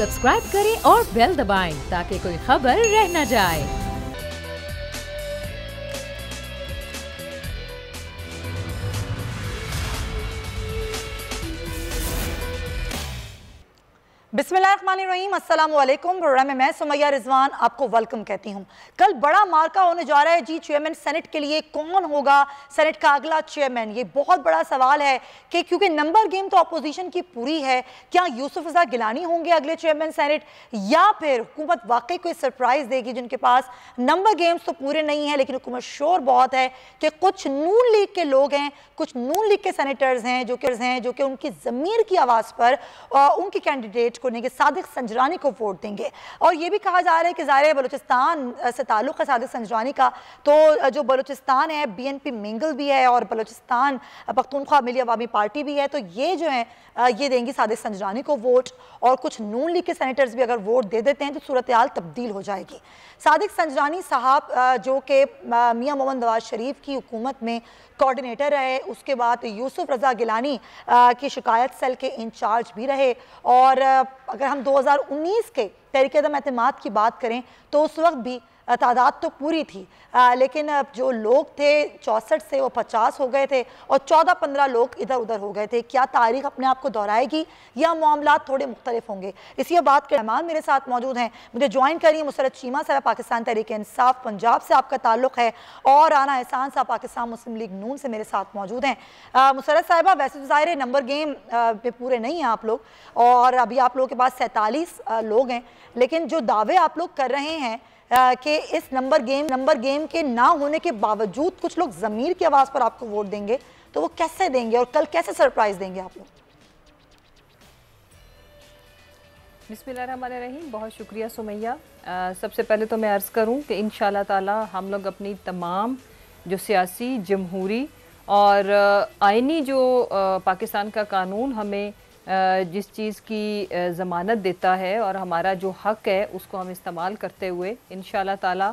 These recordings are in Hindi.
सब्सक्राइब करें और बेल दबाएं ताकि कोई खबर रह न जाए। बिस्मिल्लाहिर्रहमानिर्रहीम, अस्सलाम वालेकुम। प्रोग्राम में मैं सुमैया रिजवान आपको वेलकम कहती हूँ। कल बड़ा मार्का होने जा रहा है जी चेयरमैन सेनेट के लिए। कौन होगा सेनेट का अगला चेयरमैन, ये बहुत बड़ा सवाल है कि क्योंकि नंबर गेम तो अपोजिशन की पूरी है, क्या यूसुफ रज़ा गिलानी होंगे अगले चेयरमैन सेनेट या फिर हुकूमत वाकई कोई सरप्राइज देगी। जिनके पास नंबर गेम्स तो पूरे नहीं है लेकिन हुकूमत शोर बहुत है कि कुछ नून लीग के लोग हैं, कुछ नून लीग के सेनेटर्स हैं जो कि उनकी ज़मीर की आवाज़ पर उनके कैंडिडेट को नहीं कि सादिक संजरानी को वोट देंगे। और ये भी कहा जा रहा है कि ज़ाहिर बलूचिस्तान से ताल्लुक़ है सादिक संजरानी का, तो जो बलूचिस्तान है BNP मिंगल भी है और बलूचिस्तान पख्तूनख्वा मिली अवामी पार्टी भी है, तो ये जो है ये देंगी सादिक संजरानी को वोट। और कुछ नून लीग के सेनेटर्स भी अगर वोट दे देते हैं तो सूरत हाल तब्दील हो जाएगी। सादिक संजरानी साहब जो कि मियां मोहम्मद नवाज शरीफ की हुकूमत में कोऑर्डिनेटर रहे, उसके बाद यूसुफ रज़ा गिलानी की शिकायत सेल के इंचार्ज भी रहे। और अगर हम 2019 के तहरीक-ए-दम एतमाद की बात करें तो उस वक्त भी तादाद तो पूरी थी, लेकिन जो लोग थे 64 से वो 50 हो गए थे और 14-15 लोग इधर उधर हो गए थे। क्या तारीख अपने आप को दोहराएगी या मामला थोड़े मुख्तलिफ होंगे, इसी बात के मेहमान मेरे साथ मौजूद हैं। मुझे ज्वाइन करिए मुसरत चीमा साहब, पाकिस्तान तहरीक इंसाफ पंजाब से आपका ताल्लुक है, और राना एहसान साहब पाकिस्तान मुस्लिम लीग नून से मेरे साथ मौजूद हैं। मुसरत साहिबा, वैसे तो ज़ाहिर है नंबर गेम पे पूरे नहीं हैं आप लोग, और अभी आप लोगों के पास 47 लोग हैं, लेकिन जो दावे आप लोग कर रहे हैं कि इस नंबर गेम के ना होने के बावजूद कुछ लोग ज़मीर की आवाज़ पर आपको वोट देंगे, तो वो कैसे देंगे और कल कैसे सरप्राइज देंगे आप लोग? बिस्मिल्लाहिर्रहमानिर्रहीम, बहुत शुक्रिया सुमैया। सबसे पहले तो मैं अर्ज़ करूं कि इंशाल्लाह ताला हम लोग अपनी तमाम जो सियासी, जमहूरी और आइनी जो पाकिस्तान का कानून हमें जिस चीज़ की ज़मानत देता है और हमारा जो हक़ है उसको हम इस्तेमाल करते हुए इंशाल्लाह ताला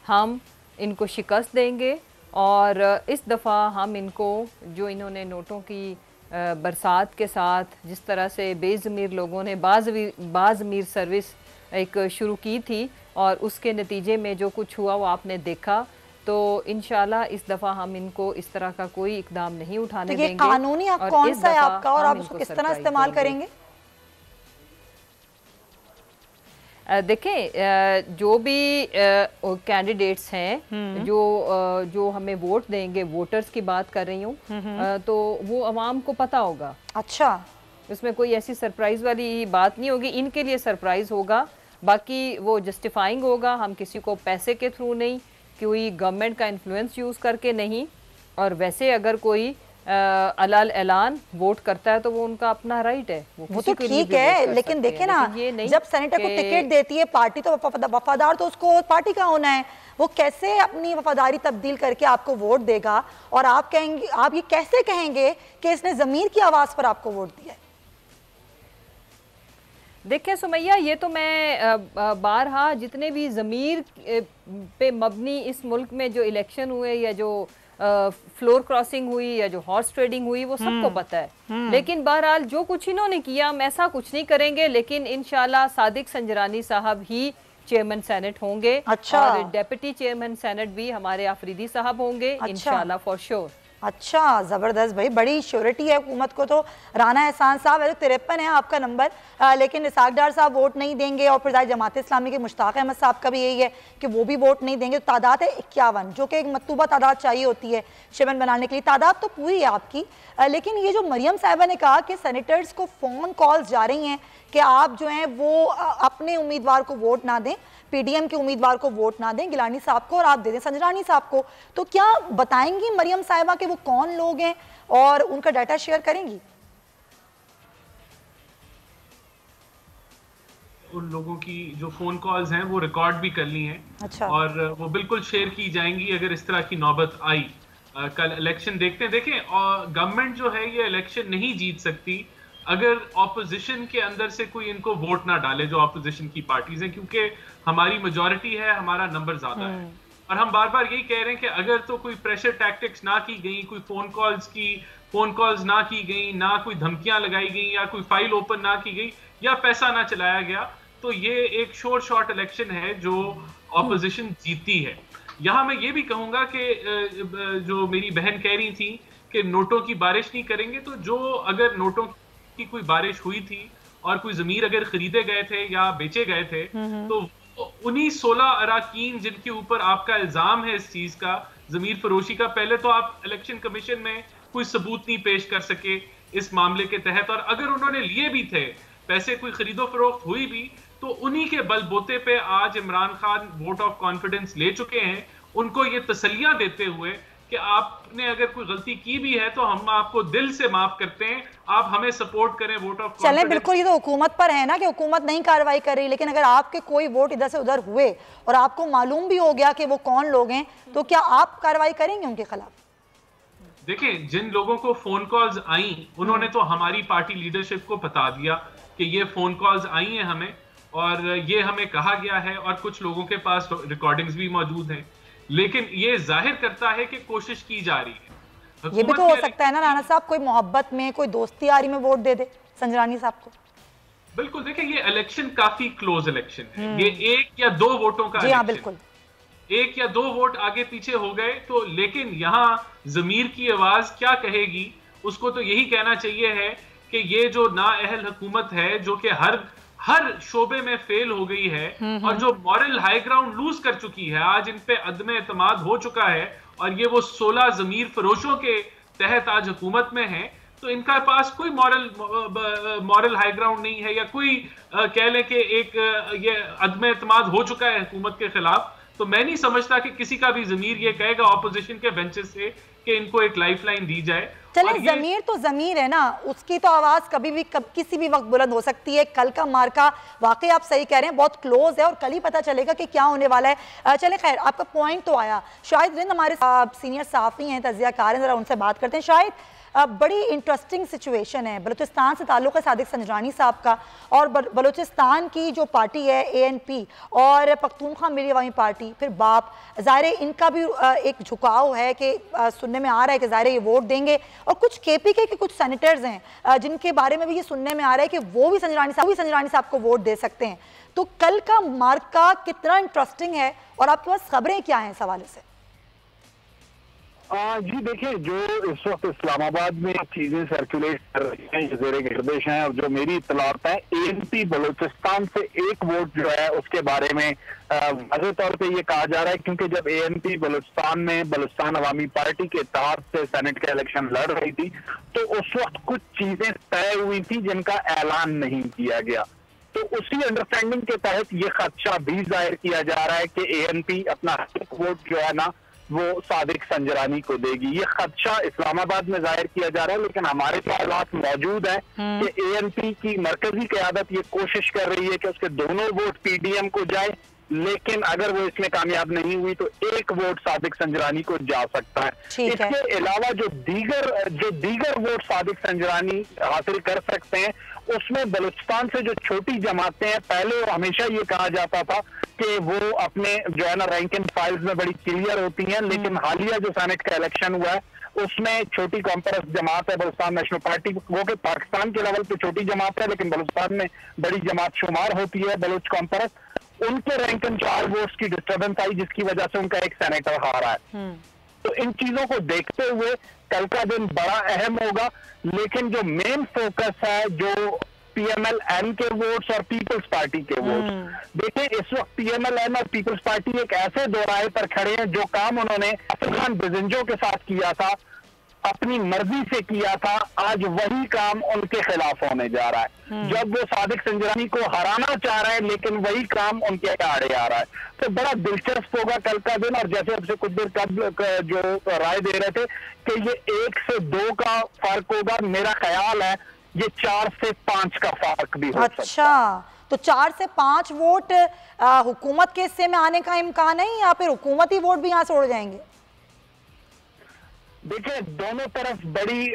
हम इनको शिकस्त देंगे। और इस दफ़ा हम इनको जो इन्होंने नोटों की बरसात के साथ जिस तरह से बेज़मीर लोगों ने बाज़मीर सर्विस एक शुरू की थी और उसके नतीजे में जो कुछ हुआ वो आपने देखा, तो इंशाल्लाह इस दफ़ा हम इनको इस तरह का कोई इकदाम नहीं उठाने तो ये देंगे। कानूनी हक़ कौन सा है आपका और आप उसको किस तरह इस्तेमाल करेंगे? देखें, जो भी कैंडिडेट्स हैं जो हमें वोट देंगे, वोटर्स की बात कर रही हूँ, तो वो अवाम को पता होगा। अच्छा, इसमें कोई ऐसी सरप्राइज वाली बात नहीं होगी, इनके लिए सरप्राइज होगा, बाकी वो जस्टिफाइंग होगा। हम किसी को पैसे के थ्रू नहीं, कोई गवर्नमेंट का इन्फ्लुएंस यूज़ करके नहीं, और वैसे अगर कोई अलाल ऐलान वोट करता है तो वो उनका अपना राइट है, वो तो ठीक है। लेकिन देखे ना, जब सेनेटर को टिकट देती है पार्टी तो वफादार तो उसको पार्टी का होना है। वो कैसे अपनी वफादारी तब्दील करके आपको वोट देगा और आप कहेंगे, आप ये कैसे कहेंगे कि इसने ज़मीर की आवाज़ पर आपको वोट दिया है? देखिए सुमैया, ये तो मैं बारहा जितने भी ज़मीर पे मबनी इस मुल्क में जो इलेक्शन हुए या जो फ्लोर क्रॉसिंग हुई या जो हॉर्स ट्रेडिंग हुई वो सबको पता है। लेकिन बहरहाल जो कुछ इन्होंने किया हम ऐसा कुछ नहीं करेंगे, लेकिन इंशाल्लाह सादिक संजरानी साहब ही चेयरमैन सेनेट होंगे। अच्छा। और डेप्यूटी चेयरमैन सेनेट भी हमारे आफरीदी साहब होंगे। अच्छा। इंशाल्लाह फॉर श्योर। अच्छा, ज़बरदस्त भाई, बड़ी श्योरिटी है हुकूमत को। तो राना एहसान साहब 53 है आपका नंबर, लेकिन इसाक डार साहब वोट नहीं देंगे, और फिर जमात इस्लामी के मुश्ताक अहमद साहब का भी यही है कि वो भी वोट नहीं देंगे। तो तादाद है 51, जो कि एक मतूबा तादाद चाहिए होती है चेयरमैन बनाने के लिए। तादाद तो पूरी है आपकी, लेकिन ये जो मरियम साहिबा ने कहा कि सेनेटर्स को फ़ोन कॉल्स जा रही हैं कि आप जो हैं वो अपने उम्मीदवार को वोट ना दें, PDM के उम्मीदवार को वोट ना दें, गिलानी साहब को, और आप दे दें संजरानी साहब को, तो क्या बताएंगी मरियम साहिबा कि वो कौन लोग हैं और उनका डाटा शेयर करेंगी? उन लोगों की जो फोन कॉल्स हैं वो रिकॉर्ड भी कर ली हैं। अच्छा। और वो बिल्कुल शेयर की जाएंगी अगर इस तरह की नौबत आई। कल इलेक्शन देखते हैं। देखें, गवर्नमेंट जो है ये इलेक्शन नहीं जीत सकती अगर ऑपोजिशन के अंदर से कोई इनको वोट ना डाले, जो ऑपोजिशन की पार्टीज हैं, क्योंकि हमारी मेजॉरिटी है, हमारा नंबर ज्यादा है। और हम बार बार यही कह रहे हैं कि अगर तो कोई प्रेशर टैक्टिक्स ना की गई, कोई फोन कॉल्स ना की गई, ना कोई धमकियां लगाई गई या कोई फाइल ओपन ना की गई, या पैसा ना चलाया गया, तो ये एक श्योर शॉट इलेक्शन है जो ऑपोजिशन जीतती है। यहां मैं ये भी कहूंगा कि जो मेरी बहन कह रही थी कि नोटों की बारिश नहीं करेंगे, तो जो अगर नोटों की कोई बारिश हुई थी और कोई जमीर अगर खरीदे गए थे या बेचे गए थे, तो उन्हीं 16 अराकीन जिनके ऊपर आपका इल्जाम है इस चीज का, जमीर फरोशी का, पहले तो आप इलेक्शन कमीशन में कोई सबूत नहीं पेश कर सके इस मामले के तहत, और अगर उन्होंने लिए भी थे पैसे, कोई खरीदो फरोख्त हुई भी, तो उन्हीं के बलबूते पे आज Imran Khan vote of confidence ले चुके हैं, उनको ये तसल्लियां देते हुए कि आपने अगर कोई गलती की भी है तो हम आपको दिल से माफ करते हैं, आप हमें सपोर्ट करें वोट ऑफ कॉन्फिडेंस। चलें, बिल्कुल, ये तो हुकूमत पर है ना कि हुकूमत नहीं कार्रवाई कर रही, लेकिन अगर आपके कोई वोट इधर से उधर हुए और आपको मालूम भी हो गया कि वो कौन लोग हैं, तो क्या आप कार्रवाई करेंगे उनके खिलाफ? देखिए, जिन लोगों को फोन कॉल्स आई, उन्होंने तो हमारी पार्टी लीडरशिप को बता दिया कि ये फोन कॉल्स आई हैं हमें, और ये हमें कहा गया है, और कुछ लोगों के पास रिकॉर्डिंग्स भी मौजूद हैं, लेकिन ये जाहिर करता है कि कोशिश की जा रही है। ये भी तो हो सकता है ना राणा साहब, कोई मोहब्बत में, कोई दोस्ती यारी में वोट दे दे संजरानी साहब को। बिल्कुल, देखिए ये इलेक्शन काफी क्लोज इलेक्शन है, ये 1 या 2 वोटों का, जी हाँ बिल्कुल, 1 या 2 वोट आगे पीछे हो गए तो, लेकिन यहाँ जमीर की आवाज क्या कहेगी, उसको तो यही कहना चाहिए है कि ये जो नाअहल हुकूमत है, जो कि हर शोबे में फेल हो गई है, और जो मॉरल हाई ग्राउंड लूज कर चुकी है, आज इन पे अदम एतमाद हो चुका है, और ये वो 16 जमीर फरोशों के तहत आज हुकूमत में है, तो इनका पास कोई मॉरल हाई ग्राउंड नहीं है, या कोई कह लें कि एक ये अदम एतमाद हो चुका है हुकूमत के खिलाफ। तो मैं नहीं समझता कि किसी का भी जमीर ये कहेगा ऑपोजिशन के बेंचेस से कि इनको एक लाइफलाइन दी जाए। चले, जमीर तो जमीर है ना, उसकी तो आवाज कभी भी किसी भी वक्त बुलंद हो सकती है। कल का मार्का वाकई आप सही कह रहे हैं, बहुत क्लोज है, और कल ही पता चलेगा कि क्या होने वाला है। चले खैर, आपका पॉइंट तो आया। शाहिद रिंद हमारे सीनियर सहाफ़ी हैं, तज़ियाकार हैं, जरा उनसे बात करते हैं। शाहिद, बड़ी इंटरेस्टिंग सिचुएशन है, बलूचिस्तान से ताल्लुक़ है सादिक संजरानी साहब का, और बलूचिस्तान की जो पार्टी है ANP और पख्तूनख्वा मिली अवामी पार्टी, फिर बाप, ज़ाहिर इनका भी एक झुकाव है कि सुनने में आ रहा है कि ज़ाहिर ये वोट देंगे, और कुछ KPK के कुछ सेनेटर्स हैं जिनके बारे में भी ये सुनने में आ रहा है कि वो भी संजरानी साहब को वोट दे सकते हैं। तो कल का मार्का कितना इंटरेस्टिंग है, और आपके पास खबरें क्या हैं इस हवाले से? जी देखिए, जो इस वक्त इस्लामाबाद में चीजें सर्कुलेट कर रही हैं, ज़ेरे गर्दिश हैं, और जो मेरी इत्तलात है, ANP बलूचिस्तान से एक वोट जो है उसके बारे में वाज़ेह तौर पे ये कहा जा रहा है, क्योंकि जब ANP बलूचिस्तान में बलूचिस्तान अवामी पार्टी के इत्तेहाद से सेनेट का इलेक्शन लड़ रही थी, तो उस वक्त कुछ चीजें तय हुई थी जिनका ऐलान नहीं किया गया। तो उसी अंडरस्टैंडिंग के तहत ये खदशा भी जाहिर किया जा रहा है कि ANP अपना वोट जो है ना वो सादिक संजरानी को देगी। ये खदशा इस्लामाबाद में जाहिर किया जा रहा है, लेकिन हमारे पास मौजूद है कि ANP की मरकजी क़यादत ये कोशिश कर रही है कि उसके दोनों वोट PDM को जाए, लेकिन अगर वो इसमें कामयाब नहीं हुई तो एक वोट सादिक संजरानी को जा सकता है। इसके अलावा जो दीगर वोट सादिक संजरानी हासिल कर सकते हैं, उसमें बलूचिस्तान से जो छोटी जमातें हैं, पहले हमेशा ये कहा जाता था कि वो अपने जो है ना रैंक एंड फाइल्स में बड़ी क्लियर होती हैं, लेकिन हालिया जो सेनेट का इलेक्शन हुआ है उसमें छोटी कॉम्परस जमात है बलूचिस्तान नेशनल पार्टी, वो कि पाकिस्तान के लेवल पे छोटी जमात है, लेकिन बलूचिस्तान में बड़ी जमात शुमार होती है बलूच कॉम्परस, उनके रैंक एंड 4 वोट्स की डिस्टर्बेंस आई, जिसकी वजह से उनका एक सेनेटर हारा है। तो इन चीजों को देखते हुए कल का दिन बड़ा अहम होगा, लेकिन जो मेन फोकस है, जो PMLN के वोट्स और पीपल्स पार्टी के वोट्स, देखिए इस वक्त PMLN और पीपल्स पार्टी एक ऐसे दोराहे पर खड़े हैं, जो काम उन्होंने अफगान बिजंजो के साथ किया था, अपनी मर्जी से किया था, आज वही काम उनके खिलाफ होने जा रहा है। जब वो सादिक संजरानी को हराना चाह रहे हैं, लेकिन वही काम उनके आड़े आ रहा है। तो बड़ा दिलचस्प होगा कल का दिन। और जैसे आपसे कुछ देर कबल जो राय दे रहे थे कि ये 1 से 2 का फर्क होगा, मेरा ख्याल है ये 4 से 5 का फर्क भी हो सकता है। अच्छा, तो 4 से 5 वोट हुकूमत के हिस्से में आने का इम्कान है, या फिर हुकूमती वोट भी यहाँ से उड़ जाएंगे? देखिए, दोनों तरफ बड़ी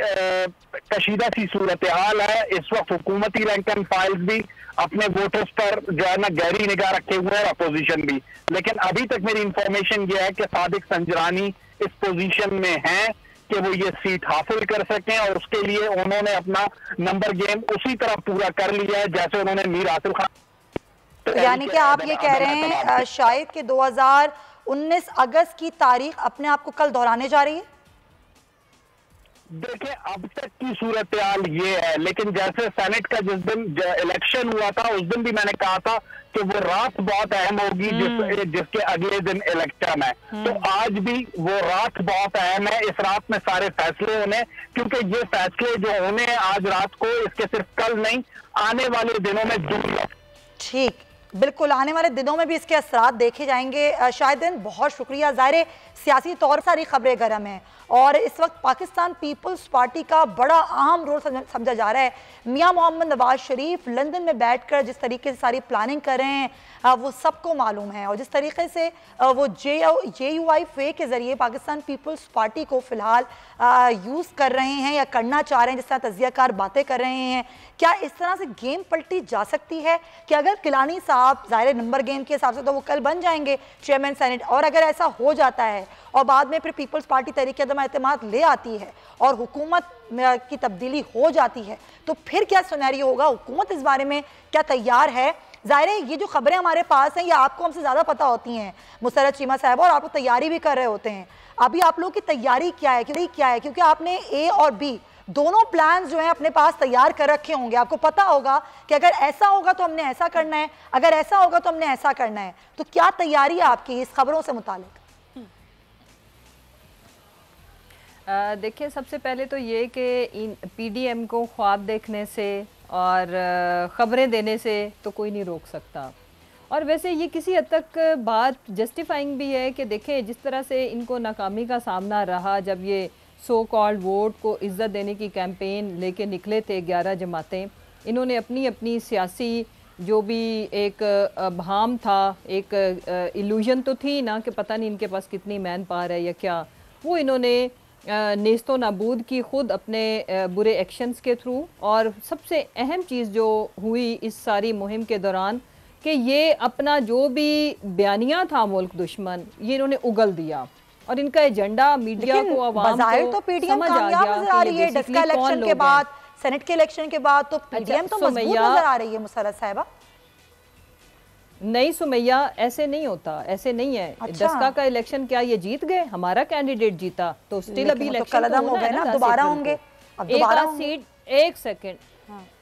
कशीदा सी सूरत हाल है। इस वक्त हुकूमती रैंक एंड फाइल्स भी अपने वोटर्स पर जो है ना गहरी निगाह रखे हुए हैं, अपोजिशन भी। लेकिन अभी तक मेरी इंफॉर्मेशन ये है कि सादिक संजरानी इस पोजीशन में हैं कि वो ये सीट हासिल कर सकें, और उसके लिए उन्होंने अपना नंबर गेम उसी तरह पूरा कर लिया है जैसे उन्होंने मीर आसिफ खान। तो यानी कि आप ये कह रहे हैं शायद कि 2019 अगस्त की तारीख अपने आप को कल दोहराने जा रही है? देखिए, अब तक की सूरत हाल ये है, लेकिन जैसे सेनेट का जिस दिन इलेक्शन हुआ था उस दिन भी मैंने कहा था कि वो रात बहुत अहम होगी जिसके अगले दिन इलेक्शन है। तो आज भी वो रात बहुत अहम है, इस रात में सारे फैसले होने, क्योंकि ये फैसले जो होने हैं आज रात को, इसके सिर्फ कल नहीं आने वाले दिनों में दुनिया। ठीक, बिल्कुल आने वाले दिनों में भी इसके असरात देखे जाएंगे। शाहिद बहुत शुक्रिया। ज़ाहिर सियासी तौर सारी खबरें गर्म हैं और इस वक्त पाकिस्तान पीपल्स पार्टी का बड़ा अहम रोल समझा जा रहा है। मियां मोहम्मद नवाज शरीफ लंदन में बैठकर जिस तरीके से सारी प्लानिंग कर रहे हैं वो सबको मालूम है, और जिस तरीके से वो JUI के ज़रिए पाकिस्तान पीपल्स पार्टी को फ़िलहाल यूज़ कर रहे हैं या करना चाह रहे हैं, जिस तरह तज़ियाकार बातें कर रहे हैं, क्या इस तरह से गेम पलटी जा सकती है कि अगर किलानी साहब ज़ाहिर नंबर गेम के हिसाब से तो वो कल बन जाएंगे चेयरमैन सेनेट, और अगर ऐसा हो जाता है और बाद में फिर पीपल्स पार्टी तहरीक अदम एतमाद ले आती है और हुकूमत की तब्दीली हो जाती है, तो फिर क्या सिनेरियो होगा? हुकूमत इस बारे में क्या तैयार है? ज़ाहिर है ये जो खबरें हमारे पास हैं ये आपको हमसे ज़्यादा पता होती हैं मुसर्रत चीमा साहब, और आप लोग तैयारी भी कर रहे होते हैं। अभी आप लोगों की तैयारी क्या है? क्योंकि आपने A और B दोनों प्लान जो हैं अपने पास तैयार कर रखे होंगे। आपको पता होगा कि अगर ऐसा होगा तो हमने ऐसा करना है, अगर ऐसा होगा तो हमने ऐसा करना है। तो क्या तैयारी है आपकी इस खबरों से मुतालिक? देखिए, सबसे पहले तो ये कि PDM को ख्वाब देखने से और ख़बरें देने से तो कोई नहीं रोक सकता। और वैसे ये किसी हद तक बात जस्टिफाइंग भी है कि देखें जिस तरह से इनको नाकामी का सामना रहा जब ये सो कॉल्ड वोट को इज़्ज़त देने की कैंपेन लेके निकले थे 11 जमातें। इन्होंने अपनी अपनी सियासी जो भी एक भाम था, एक इल्यूजन तो थी ना कि पता नहीं इनके पास कितनी मैन पावर है या क्या, वो इन्होंने नेस्तो नाबूद की खुद अपने बुरे एक्शंस के थ्रू। और सबसे अहम चीज़ जो हुई इस सारी मुहिम के दौरान कि ये अपना जो भी बयानिया था मुल्क दुश्मन, ये इन्होंने उगल दिया और इनका एजेंडा मीडिया को, आवाम को तो PDM कामयाब नजर आ रही है। डस्का इलेक्शन के बाद, सेनेट के इलेक्शन के बाद तो PDM तो मजबूत नजर आ रही है मुसर्रत साहिबा। नहीं सुमैया, ऐसे नहीं होता, ऐसे नहीं है। अच्छा। डस्का का इलेक्शन क्या ये जीत गए? हमारा कैंडिडेट जीता तो स्टिल अभी इलेक्शन तो हो गए ना, दोबारा होंगे। एक सीट,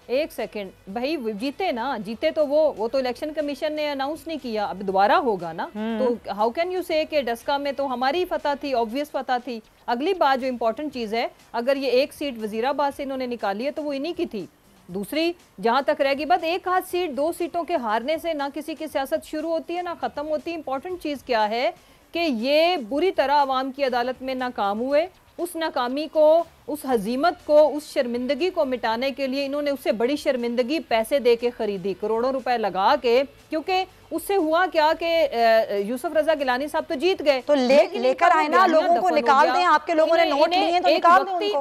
एक सेकंड भाई, जीते ना, जीते तो वो तो इलेक्शन कमीशन ने अनाउंस नहीं किया, अब दोबारा होगा ना। तो हाउ कैन यू से कि डस्का में तो हमारी फतह थी, ऑब्वियस फतह थी। अगली बात जो इंपॉर्टेंट चीज़ है, अगर ये एक सीट वजीराबाद से इन्होंने निकाली है तो वो इन्हीं की थी। दूसरी जहां तक रहेगी बात, एक हाथ सीट, 2 सीटों के हारने से ना किसी की सियासत शुरू होती है ना ख़त्म होती है। इंपॉर्टेंट चीज़ क्या है कि ये बुरी तरह आवाम की अदालत में नाकाम हुए। उस नाकामी को, उस हजीमत को, उस शर्मिंदगी को मिटाने के लिए इन्होंने उससे बड़ी शर्मिंदगी पैसे दे के खरीदी, करोड़ों रुपए लगा के। क्योंकि उससे हुआ क्या कि यूसुफ रजा गिलानी साहब तो जीत गए, तो लेकर आए ना, लोगों को निकाल दें। आपके लोगों ने नोट लिए तो निकाल दें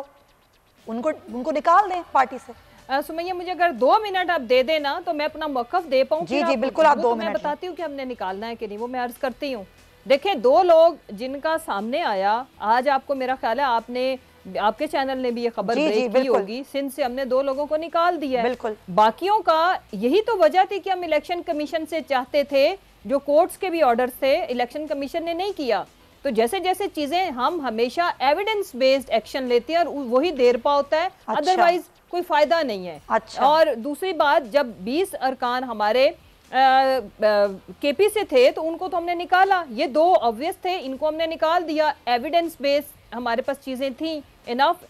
उनको निकाल दें पार्टी से। सुमैया, मुझे अगर 2 मिनट आप दे देना तो मैं अपना मौकफ दे पाऊँ। जी जी बिल्कुल, आप 2 मिनट। मैं बताती हूँ कि हमने निकालना है कि नहीं, वो मैं अर्ज करती हूँ। देखें, 2 लोग जिनका सामने आया आज, आपको मेरा ख्याल है आपके चैनल ने भी ये खबर ब्रेक की होगी, सिंध से हमने 2 लोगों को निकाल दिया है। बिल्कुल, बाकियों का यही तो वजह थी कि हम इलेक्शन कमीशन से चाहते थे, जो कोर्ट्स के भी ऑर्डर थे, इलेक्शन कमीशन ने नहीं किया। तो जैसे जैसे चीजें, हम हमेशा एविडेंस बेस्ड एक्शन लेते हैं और वही देर पा होता है, अदरवाइज कोई फायदा नहीं है। अच्छा। और दूसरी बात, जब 20 अरकान हमारे KP से थे तो उनको तो हमने निकाला, ये 2 ऑब्वियस थे, इनको हमने निकाल दिया। एविडेंस बेस्ड हमारे पास चीज़ें थी, इनफ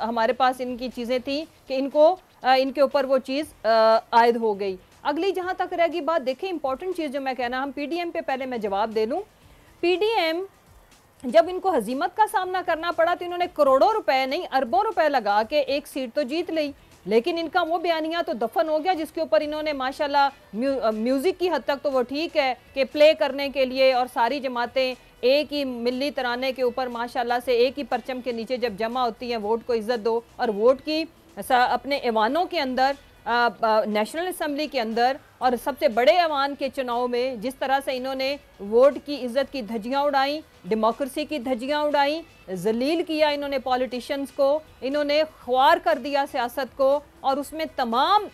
हमारे पास इनकी चीज़ें थी कि इनके ऊपर वो चीज़ आयद हो गई। अगली जहाँ तक रहेगी बात, देखें इंपॉर्टेंट चीज़ जो मैं कहना, हम PDM पे पहले मैं जवाब दे लूँ। PDM जब इनको हजीमत का सामना करना पड़ा तो इन्होंने करोड़ों रुपए नहीं, अरबों रुपए लगा के एक सीट तो जीत ली, लेकिन इनका वो बयानिया तो दफन हो गया जिसके ऊपर इन्होंने माशाल्लाह म्यूजिक की हद तक तो वो ठीक है कि प्ले करने के लिए, और सारी जमातें एक ही मिली तराने के ऊपर माशाल्लाह से एक ही परचम के नीचे जब जमा होती हैं, वोट को इज्जत दो, और वोट की अपने ऐवानों के अंदर नेशनल असम्बली के अंदर और सबसे बड़े ऐवान के चुनाव में जिस तरह से इन्होंने वोट की इज्जत की धज्जियां उड़ाई, डेमोक्रेसी की धज्जियां उड़ाई, जलील किया इन्होंने पॉलिटिशियंस को, इन्होंने ख्वार कर दिया सियासत को, और उसमें तमाम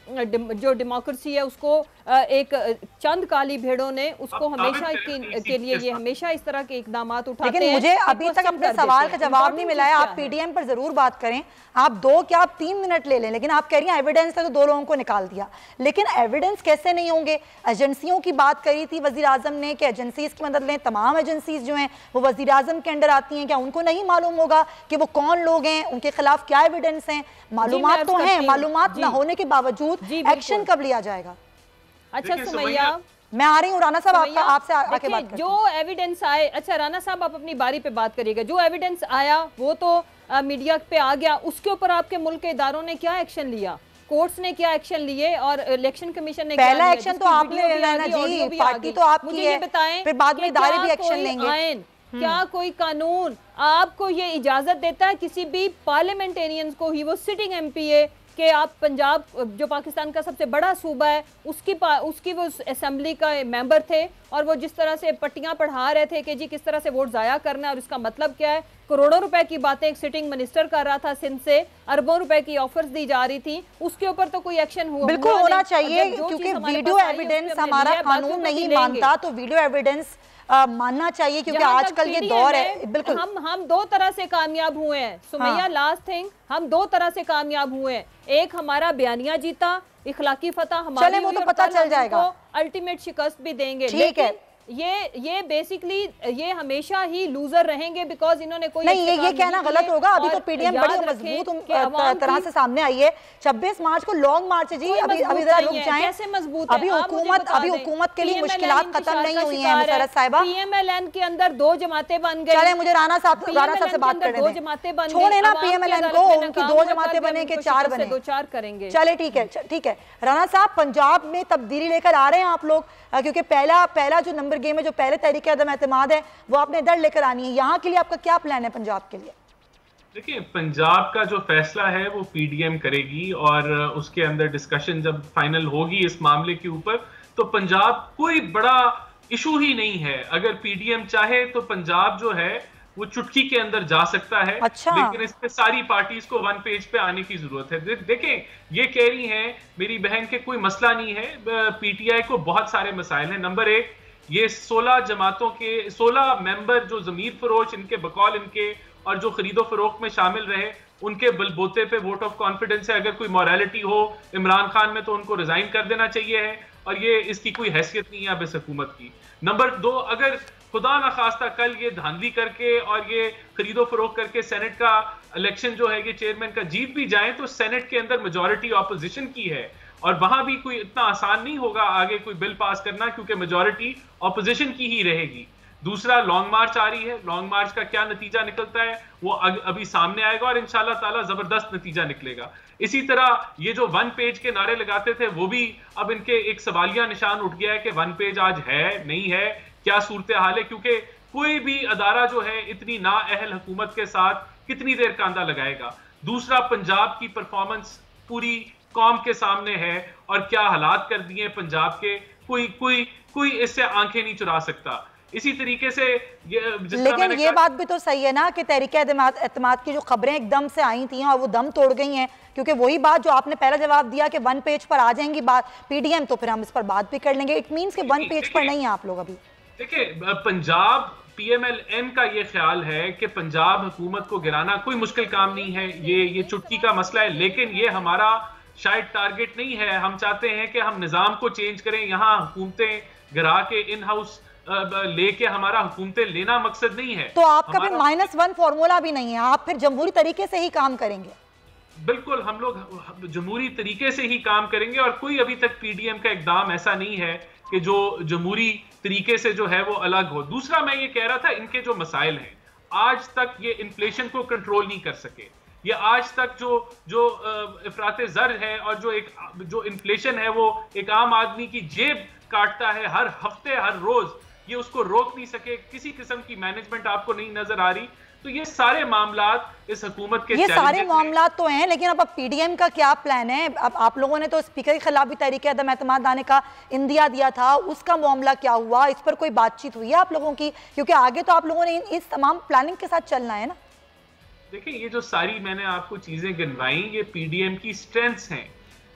जो डेमोक्रेसी है उसको एक चंद काली भेड़ों ने उसको हमेशा के लिए ये हमेशा इस तरह के इकदाम उठाते हैं। लेकिन मुझे अभी तक अपने सवाल का जवाब नहीं मिला है। आप पीडीएम पर जरूर बात करें, आप 2 क्या आप 3 मिनट ले लें, लेकिन आप कह रही हैं एविडेंस है तो 2 लोगों को निकाल दिया, लेकिन एविडेंस कैसे नहीं होंगे? एजेंसियों की बात करी थी वजीर आजम ने कि एजेंसीज की मदद लें। तमाम एजेंसीज जो हैं वो वजीर आजम के अंडर आती हैं, क्या उनको नहीं मालूम होगा कि वो कौन लोग हैं, उनके खिलाफ क्या एविडेंस हैं? मालूमात तो हैं, मालूमात ना होने के बावजूद एक्शन कब लिया जाएगा? अच्छा सुमैया, मैं आ रही हूँ राना साहब, आपसे आके बात करते हैं। जो एविडेंस आए, अच्छा राना साहब आप अपनी बारी पे बात करिएगा, जो एविडेंस आया वो तो मीडिया पे आ गया, उसके ऊपर आपके मुल्क के इदारों ने क्या एक्शन लिया? कोर्ट्स ने क्या एक्शन लिए और इलेक्शन कमीशन ने पहला एक्शन तो आपने लेना है जी, पार्टी तो आपकी है, मुझे ये बताएं फिर बाद में इदारे भी एक्शन लेंगे। क्या कोई कानून आपको ये इजाजत देता है किसी भी पार्लियामेंटेरियंस को, ही वो सिटिंग एमपीए, कि आप पंजाब जो पाकिस्तान का सबसे बड़ा सूबा है उसकी वो असेंबली का मेंबर थे और वो जिस तरह से पट्टियां पढ़ा रहे थे कि जी किस तरह से वोट जाया करना है और इसका मतलब क्या है, करोड़ों रुपए की बातें एक सिटिंग मिनिस्टर कर रहा था सिंध से, अरबों रुपए की ऑफर्स दी जा रही थी, उसके ऊपर तो कोई एक्शन हुआ बिल्कुल होना चाहिए, क्योंकि वीडियो एविडेंस हमारा कानून नहीं मानता, तो वीडियो एविडेंस मानना चाहिए, क्योंकि आजकल ये दौर है। बिल्कुल हम 2 तरह से कामयाब हुए हैं सुमैया, लास्ट थिंग, हम 2 तरह से कामयाब हुए हैं। एक हमारा बयानिया जीता, इखलाकी फतह हमारी, वो तो पता चल जाएगा, अल्टीमेट शिकस्त भी देंगे, ठीक है। ये बेसिकली ये हमेशा ही लूजर रहेंगे, बिकॉज इन्होंने कोई नहीं, ये कहना गलत होगा। अभी तो पीडीएम बड़ी मजबूत तरह से सामने आई है। 26 मार्च को लॉन्ग मार्च है जी, अभी जरा रुक जाएं। कैसे मजबूत? अभी हुकूमत के लिए मुश्किलात खत्म नहीं हुई हैं मुशर्रफ साहिबा। पीएमएलएन के अंदर 2 जमातें बन गई। चले मुझे राना साहब से बात करने दें। 2 जमातें बन गई, छोड़े ना पीएमएलएन को, उनकी 2 जमातें बने के 4 बने, 2-4 करेंगे। चले ठीक है। राना साहब, पंजाब में तब्दीली लेकर आ रहे हैं आप लोग, क्योंकि पहला जो नंबर गेम है, जो पहले तरीके अदम एतमाद है, वो आपने इधर लेकर आनी है। यहाँ के लिए आपका क्या प्लान है पंजाब के लिए? देखिए, पंजाब का जो फैसला है वो पीडीएम करेगी और उसके अंदर डिस्कशन जब फाइनल होगी इस मामले के ऊपर, तो पंजाब कोई बड़ा इशू ही नहीं है। अगर पीडीएम चाहे तो पंजाब जो है वो चुटकी के अंदर जा सकता है। अच्छा। लेकिन इस पे सारी पार्टीज को 1 पेज पे आने की जरूरत है। देखें, ये कह रही हैं मेरी बहन के कोई मसला नहीं है, पीटीआई को बहुत सारे मसाइल हैं। नंबर 1, ये 16 जमातों के 16 मेंबर जो जमीर फरोश इनके बकौल इनके और जो खरीदो फरोख्त में शामिल रहे, उनके बलबोते पे वोट ऑफ कॉन्फिडेंस है। अगर कोई मॉरलिटी हो इमरान खान में तो उनको रिजाइन कर देना चाहिए है, और ये इसकी कोई हैसियत नहीं है अब इस हुकूमत की। नंबर 2, अगर खुदा ना खास्ता कल ये धांधली करके और ये खरीदो फरोख्त करके सेनेट का इलेक्शन जो है ये चेयरमैन का जीत भी जाए, तो सेनेट के अंदर मेजॉरिटी ऑपोजिशन की है और वहां भी कोई इतना आसान नहीं होगा आगे कोई बिल पास करना, क्योंकि मेजॉरिटी ऑपोजिशन की ही रहेगी। दूसरा, लॉन्ग मार्च आ रही है, लॉन्ग मार्च का क्या नतीजा निकलता है वो अभी सामने आएगा और इंशाल्लाह ताला जबरदस्त नतीजा निकलेगा। इसी तरह ये जो 1 पेज के नारे लगाते थे वो भी अब इनके एक सवालिया निशान उठ गया है कि 1 पेज आज है नहीं है, क्या सूरत हाल है, क्योंकि कोई भी अदारा जो है इतनी नाअहल हुकूमत के साथ कितनी देर कांधा लगाएगा। दूसरा, पंजाब की परफॉर्मेंस पूरी कौम के सामने है और क्या हालात कर दिए पंजाब के, कोई इससे आंखें नहीं चुरा सकता। इसी तरीके से लेकिन ये बात भी तो सही है ना कि तहरीक एतमाद की जो खबरें एकदम से आई थी और वो दम तोड़ गई हैं, क्योंकि वही बात जो आपने पहला जवाब दिया कि 1 पेज पर आ जाएंगी बात पीडीएम, तो फिर हम इस पर बात भी कर लेंगे। इट मींस कि 1 पेज पर नहीं है आप लोग अभी। देखिए, पंजाब पीएमएलएन का ये ख्याल है कि पंजाब हुकूमत को गिराना कोई मुश्किल काम नहीं है, ये चुटकी का मसला है, लेकिन ये हमारा शायद टारगेट नहीं है। हम चाहते हैं कि हम निजाम को चेंज करें, यहाँ हुकूमतें गिरा के इन हाउस लेके हमारा हुकूमतें लेना मकसद नहीं है। तो आपका फिर -1 फॉर्मूला भी नहीं है, आप फिर जमहूरी तरीके से ही काम करेंगे? बिल्कुल, हम लोग जमहूरी तरीके से ही काम करेंगे और कोई अभी तक पीडीएम का इकदाम ऐसा नहीं है कि जो जमहूरी तरीके से जो है वो अलग हो। दूसरा, मैं ये कह रहा था, इनके जो मसाइल हैं, आज तक ये इन्फ्लेशन को कंट्रोल नहीं कर सके। ये आज तक जो इफरात ज़र है और जो इन्फ्लेशन है वो एक आम आदमी की जेब काटता है हर हफ्ते हर रोज, ये उसको रोक नहीं सके। किसी किस्म की मैनेजमेंट आपको नहीं नजर आ रही। तो ये सारे मामलात इस हुकूमत के ये सारे मामलात तो हैं, लेकिन अब पीडीएम का क्या प्लान है? अब आप लोगों ने तो स्पीकर के खिलाफ भी तहरीक अदम एतमाद लाने का इंदिया दिया था, उसका मामला क्या हुआ? इस पर कोई बातचीत हुई है आप लोगों की? क्योंकि आगे तो आप लोगों ने इस तमाम प्लानिंग के साथ चलना है ना। देखिए, ये जो सारी मैंने आपको चीजें गिनवाई, ये पीडीएम की स्ट्रेंथ्स हैं,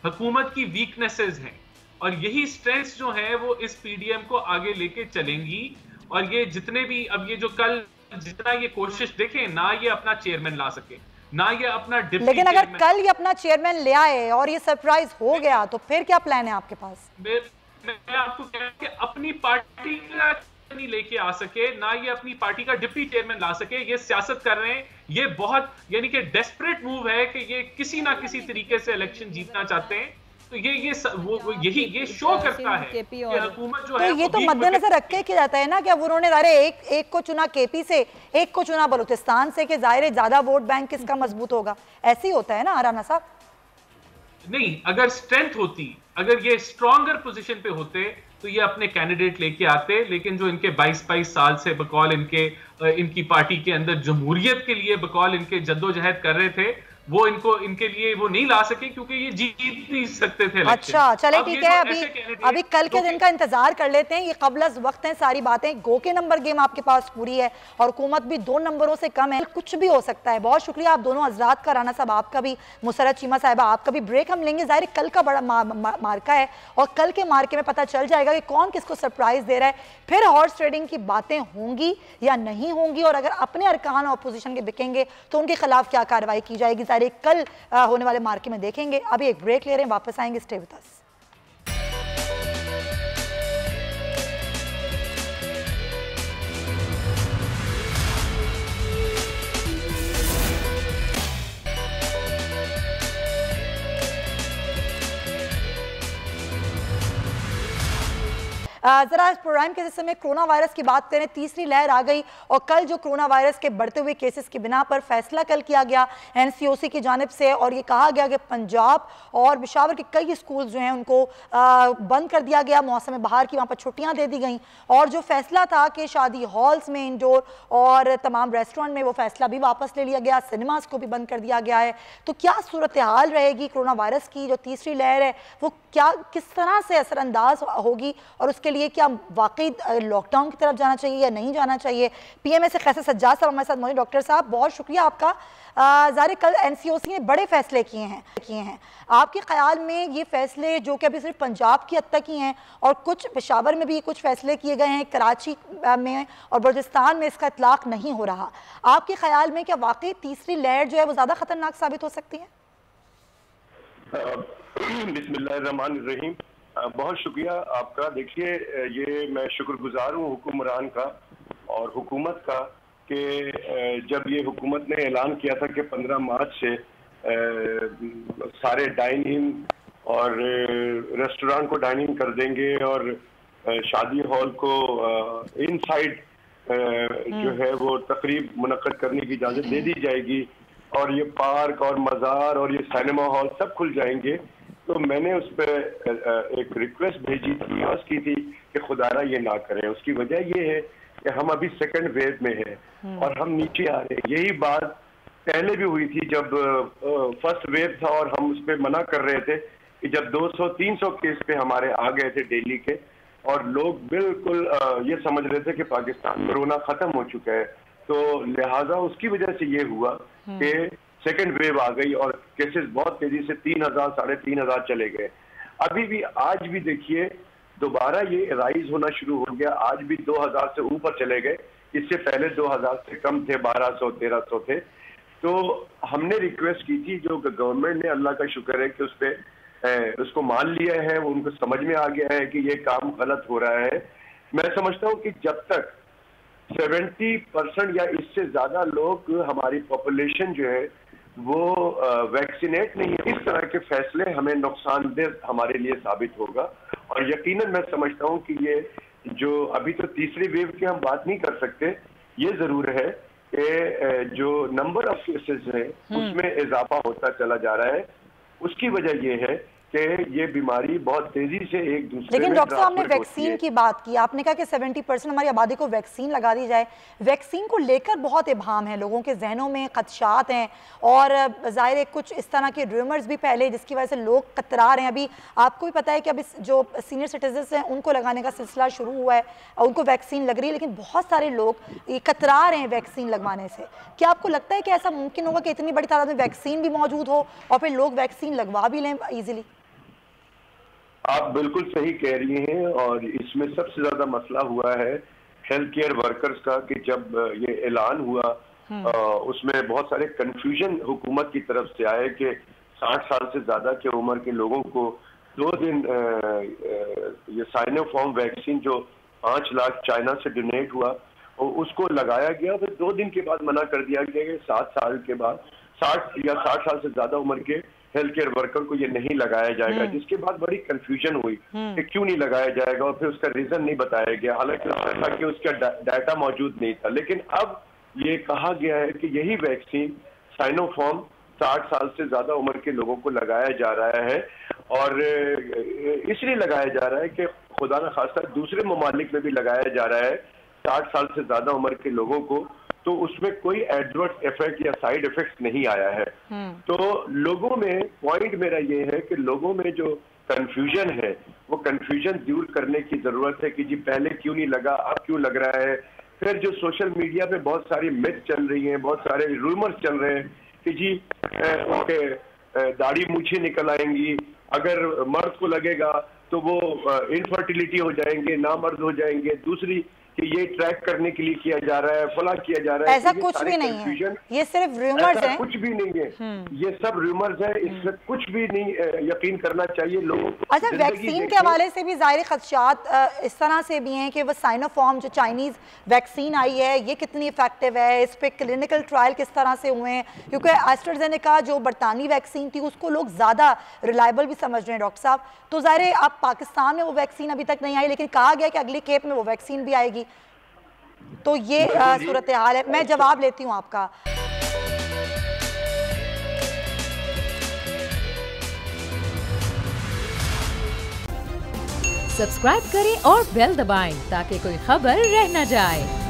हुकूमत की वीकनेसेस हैं, और यही स्ट्रेंथ्स जो हैं वो इस पीडीएम को आगे लेके चलेंगी। और ये जितने भी अब ये जो कल जितना ये कोशिश, देखें ना ये अपना चेयरमैन ला सके, ना ये अपना डिप्टी, लेकिन अगर कल ये अपना चेयरमैन ले आए और ये सरप्राइज हो गया तो फिर क्या प्लान है आपके पास? मैं आपको कह कि अपनी पार्टी का नहीं लेके आ सके, ना ये अपनी पार्टी का डिप्टी चेयरमैन ला सके, ये सियासत कर रहे हैं। ये बहुत यानी कि डेस्परेट मूव है कि ये किसी ना किसी तरीके से इलेक्शन जीतना चाहते हैं। तो ये शो करता है कि हुकूमत जो है, तो ये तो मद्देनजर रख के किया जाता है ना कि अब उन्होंने एक को चुना केपी से, एक को चुना बलूचिस्तान से, कि जाहिर है ज्यादा वोट बैंक किसका मजबूत होगा, ऐसे ही होता है ना राना साहब? नहीं, अगर स्ट्रेंथ होती, अगर ये स्ट्रॉन्गर पोजीशन पे होते तो ये अपने कैंडिडेट लेके आते, लेकिन जो इनके 22 साल से बकौल इनकी पार्टी के अंदर जमहूरियत के लिए बकौल इनके जद्दोजहद कर रहे थे, वो इनके लिए वो नहीं ला सके क्योंकि ये जीत नहीं सकते थे। अच्छा, चले ठीक है, अभी कल के दिन का इंतजार कर लेते हैं। ये कबल वक्त है, सारी बातें गो के नंबर गेम आपके पास पूरी है और हुकूमत भी 2 नंबरों से कम है, कुछ भी हो सकता है। बहुत शुक्रिया आप दोनों हजरात का, राना साहब आपका भी, मुसरत चीमा साहिबा आपका भी। ब्रेक हम लेंगे, जाहिर कल का बड़ा मार्का है और कल के मार्के में पता चल जाएगा कि कौन किसको सरप्राइज दे रहा है। फिर हॉर्स ट्रेडिंग की बातें होंगी या नहीं होंगी, और अगर अपने अरकान अपोजिशन के बिकेंगे तो उनके खिलाफ क्या कार्रवाई की जाएगी, कल होने वाले मार्के में देखेंगे। अभी एक ब्रेक ले रहे हैं, वापस आएंगे, स्टे विद अस। जरा इस प्रोग्राम के हिस्से में कोरोना वायरस की बात करें। तीसरी लहर आ गई और कल जो कोरोना वायरस के बढ़ते हुए केसेस की बिना पर फैसला कल किया गया एनसीओसी की जानिब से, और ये कहा गया कि पंजाब और पेशावर के कई स्कूल जो हैं उनको बंद कर दिया गया, मौसम बहार की वहाँ पर छुट्टियाँ दे दी गई। और जो फैसला था कि शादी हॉल्स में इंडोर और तमाम रेस्टोरेंट में, वो फैसला भी वापस ले लिया गया, सिनेमाज को भी बंद कर दिया गया है। तो क्या सूरत हाल रहेगी कोरोना वायरस की? जो तीसरी लहर है वो क्या किस तरह से असरअंदाज होगी और उसके लिए क्या वाकई लॉकडाउन की तरफ जाना चाहिए या नहीं जाना चाहिए? पीएमए से कैसे सज्जाद साहब हमारे साथ मौजूद। डॉक्टर साहब बहुत शुक्रिया आपका। ज़ाहिर कल एनसीओसी ने बड़े फैसले किए हैं, आपके ख्याल में ये फैसले जो कि अभी सिर्फ पंजाब की हद तक ही हैं और कुछ पेशावर में भी कुछ फैसले किए गए हैं, कराची में और बलूचिस्तान में इसका इतलाक नहीं हो रहा, आपके ख्याल में क्या वाकई तीसरी लहर जो है वो ज़्यादा खतरनाक साबित हो सकती है? बिस्मिल्लाहिर्रहमानिर्रहीम, बहुत शुक्रिया आपका। देखिए, ये मैं शुक्रगुजार हूँ हुक्मरान का और हुकूमत का कि जब ये हुकूमत ने ऐलान किया था कि 15 मार्च से सारे डाइनिंग और रेस्टोरेंट को डाइनिंग कर देंगे और शादी हॉल को इनसाइड जो है वो तकरीब मुनक्कद करने की इजाज़त दे दी जाएगी और ये पार्क और मज़ार और ये सिनेमा हॉल सब खुल जाएंगे, तो मैंने उस पर एक रिक्वेस्ट भेजी थी, अर्ज की थी कि खुदारा ये ना करें। उसकी वजह ये है कि हम अभी सेकंड वेव में हैं और हम नीचे आ रहे हैं। यही बात पहले भी हुई थी जब फर्स्ट वेव था और हम उस पर मना कर रहे थे कि जब 200-300 केस पे हमारे आ गए थे दिल्ली के और लोग बिल्कुल ये समझ रहे थे कि पाकिस्तान कोरोना खत्म हो चुका है, तो लिहाजा उसकी वजह से ये हुआ कि सेकेंड वेव आ गई और केसेस बहुत तेजी से 3000 3,500 चले गए। अभी भी आज भी देखिए दोबारा ये राइज होना शुरू हो गया, आज भी 2000 से ऊपर चले गए, इससे पहले 2000 से कम थे, 1200-1300 थे। तो हमने रिक्वेस्ट की थी, जो गवर्नमेंट ने, अल्लाह का शुक्र है कि उस पर उसको मान लिया है, वो उनको समझ में आ गया है कि ये काम गलत हो रहा है। मैं समझता हूँ कि जब तक 70% या इससे ज्यादा लोग, हमारी पॉपुलेशन जो है वो वैक्सीनेट नहीं है, इस तरह के फैसले हमें नुकसानदेह हमारे लिए साबित होगा। और यकीनन मैं समझता हूँ कि ये जो अभी तो तीसरी वेव की हम बात नहीं कर सकते, ये जरूर है कि जो नंबर ऑफ केसेस है उसमें इजाफा होता चला जा रहा है। उसकी वजह ये है कि ये बीमारी बहुत तेजी से एक दूसरे लेकिन में डॉक्टर साहब ने ट्रांसमिट होती वैक्सीन है। की बात की, आपने कहा कि 70% हमारी आबादी को वैक्सीन लगा दी जाए। वैक्सीन को लेकर बहुत इब्हाम है, लोगों के जहनों में खदशात हैं और ज़ाहिर है कुछ इस तरह के रूमर्स भी पहले जिसकी वजह से लोग कतरा रहे हैं। अभी आपको भी पता है कि अभी जो सीनियर सिटीजन्स हैं उनको लगाने का सिलसिला शुरू हुआ है और उनको वैक्सीन लग रही है, लेकिन बहुत सारे लोग ये कतरा रहे हैं वैक्सीन लगवाने से। क्या आपको लगता है कि ऐसा मुमकिन होगा कि इतनी बड़ी तादाद में वैक्सीन भी मौजूद हो और फिर लोग वैक्सीन लगवा भी लें ईजिली? आप बिल्कुल सही कह रही हैं, और इसमें सबसे ज्यादा मसला हुआ है हेल्थ केयर वर्कर्स का कि जब ये ऐलान हुआ उसमें बहुत सारे कंफ्यूजन हुकूमत की तरफ से आए कि 60 साल से ज्यादा की उम्र के लोगों को 2 दिन ये साइनोफार्म वैक्सीन जो 5 लाख चाइना से डोनेट हुआ और उसको लगाया गया, फिर 2 दिन के बाद मना कर दिया गया कि 7 साल के बाद 60 साल से ज्यादा उम्र के हेल्थ केयर वर्कर को ये नहीं लगाया जाएगा, जिसके बाद बड़ी कंफ्यूजन हुई कि क्यों नहीं लगाया जाएगा, और फिर उसका रीजन नहीं बताया गया। हालांकि उसने कहा कि उसका डाटा मौजूद नहीं था, लेकिन अब ये कहा गया है कि यही वैक्सीन साइनोफार्म 60 साल से ज्यादा उम्र के लोगों को लगाया जा रहा है, और इसलिए लगाया जा रहा है कि खुदा न खास्ता दूसरे ममालिक में भी लगाया जा रहा है 60 साल से ज्यादा उम्र के लोगों को, तो उसमें कोई एडवर्स इफेक्ट या साइड इफेक्ट्स नहीं आया है। तो लोगों में, पॉइंट मेरा ये है कि लोगों में जो कंफ्यूजन है वो कंफ्यूजन दूर करने की जरूरत है कि जी पहले क्यों नहीं लगा, अब क्यों लग रहा है। फिर जो सोशल मीडिया पे बहुत सारी मिथ चल रही हैं, बहुत सारे रूमर्स चल रहे हैं कि जी उनके दाढ़ी मूछें निकल आएंगी, अगर मर्द को लगेगा तो वो इनफर्टिलिटी हो जाएंगे, नामर्द हो जाएंगे, दूसरी कि ये ट्रैक करने के लिए किया जा रहा है, फला किया जा रहा है। ऐसा कुछ भी नहीं है, ये सिर्फ रूमर्स हैं। कुछ भी नहीं है, ये सब रूमर्स है, इसमें कुछ भी नहीं यकीन करना चाहिए लोगों को। अच्छा, वैक्सीन के हवाले से भी ज़ाहिर खदशात इस तरह से भी हैं कि वो साइनोफार्म जो चाइनीज़ वैक्सीन आई है ये कितनी इफेक्टिव है, इस पर क्लिनिकल ट्रायल किस तरह से हुए हैं, क्योंकि एस्ट्राजेनेका जो बरतानी वैक्सीन थी उसको लोग ज़्यादा रिलायबल भी समझ रहे हैं डॉक्टर साहब। तो ज़ाहिर है अब पाकिस्तान में वो वैक्सीन अभी तक नहीं आई, लेकिन कहा गया कि अगली खेप में वो वैक्सीन भी आएगी। तो ये सूरत हाल है। मैं जवाब लेती हूँ आपका। सब्सक्राइब करें और बेल दबाएं ताकि कोई खबर रह न जाए।